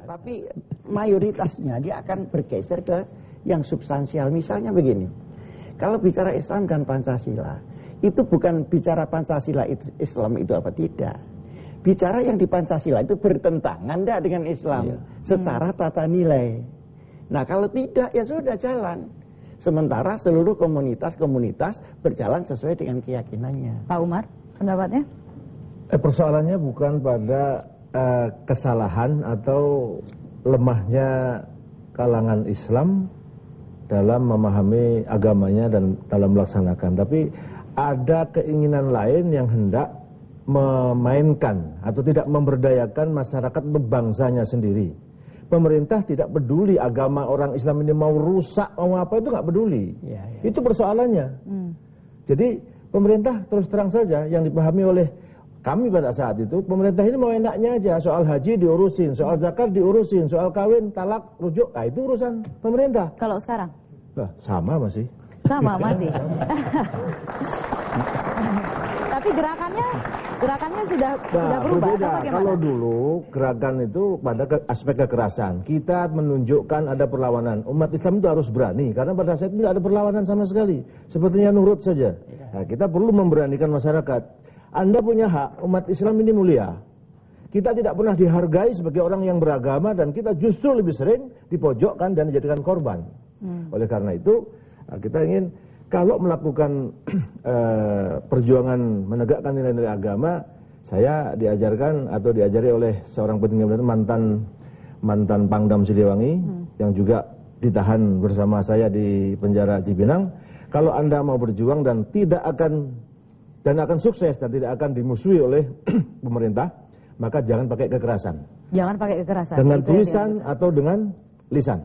Tapi mayoritasnya dia akan bergeser ke yang substansial. Misalnya begini, kalau bicara Islam dan Pancasila, itu bukan bicara Pancasila Islam itu apa tidak. Bicara yang di Pancasila itu bertentangan enggak dengan Islam secara tata nilai. Nah kalau tidak ya sudah jalan. Sementara seluruh komunitas-komunitas berjalan sesuai dengan keyakinannya. Pak Umar, pendapatnya? Persoalannya bukan pada kesalahan atau lemahnya kalangan Islam dalam memahami agamanya dan dalam melaksanakan. Tapi ada keinginan lain yang hendak memainkan atau tidak memberdayakan masyarakat untuk bangsanya sendiri. Pemerintah tidak peduli agama orang Islam ini mau rusak, mau apa itu nggak peduli. Itu persoalannya. Jadi pemerintah terus terang saja yang dipahami oleh kami pada saat itu, pemerintah ini mau enaknya aja, soal haji diurusin, soal zakat diurusin, soal kawin, talak, rujuk, nah itu urusan pemerintah. Kalau sekarang? Nah, sama masih. Sama masih. Tapi gerakannya sudah berubah atau bagaimana? Kalau dulu gerakan itu pada aspek kekerasan, kita menunjukkan ada perlawanan. Umat Islam itu harus berani karena pada saat itu tidak ada perlawanan sama sekali. Sepertinya nurut saja. Nah, kita perlu memberanikan masyarakat. Anda punya hak, umat Islam ini mulia. Kita tidak pernah dihargai sebagai orang yang beragama dan kita justru lebih sering dipojokkan dan dijadikan korban. Oleh karena itu, kita ingin kalau melakukan perjuangan menegakkan nilai-nilai agama, saya diajarkan atau diajari oleh seorang petinggi mantan Pangdam Siliwangi yang juga ditahan bersama saya di penjara Cipinang. Kalau Anda mau berjuang dan akan sukses dan tidak akan dimusuhi oleh pemerintah, maka jangan pakai kekerasan. Jangan pakai kekerasan. Dengan tulisan atau dengan lisan.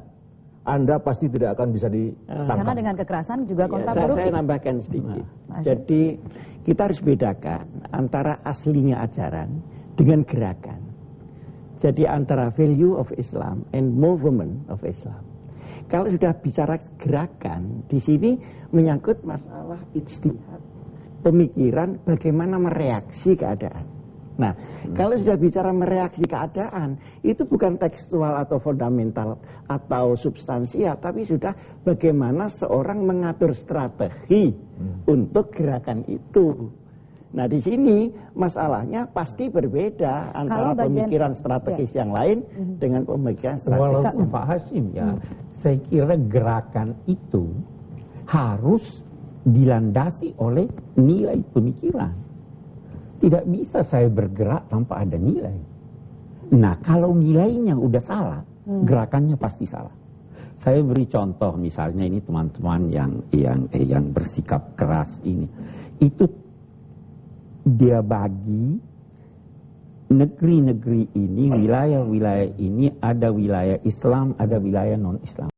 Anda pasti tidak akan bisa ditangkap. Karena dengan kekerasan juga kontraproduktif. Saya nambahkan sedikit. Jadi kita harus bedakan antara aslinya ajaran dengan gerakan. Jadi antara value of Islam and movement of Islam. Kalau sudah bicara gerakan, di sini menyangkut masalah ijtihad, pemikiran bagaimana mereaksi keadaan. Nah, kalau sudah bicara mereaksi keadaan, itu bukan tekstual atau fundamental atau substansial, tapi sudah bagaimana seorang mengatur strategi untuk gerakan itu. Nah, di sini masalahnya pasti berbeda antara pemikiran strategis yang lain dengan pemikiran strategis. Walaupun Pak Hashim ya, saya kira gerakan itu harus dilandasi oleh nilai pemikiran. Tidak bisa saya bergerak tanpa ada nilai. Nah, kalau nilainya udah salah, gerakannya pasti salah. Saya beri contoh, misalnya ini teman-teman yang bersikap keras ini, itu dia bagi negeri-negeri ini, wilayah-wilayah ini ada wilayah Islam, ada wilayah non-Islam.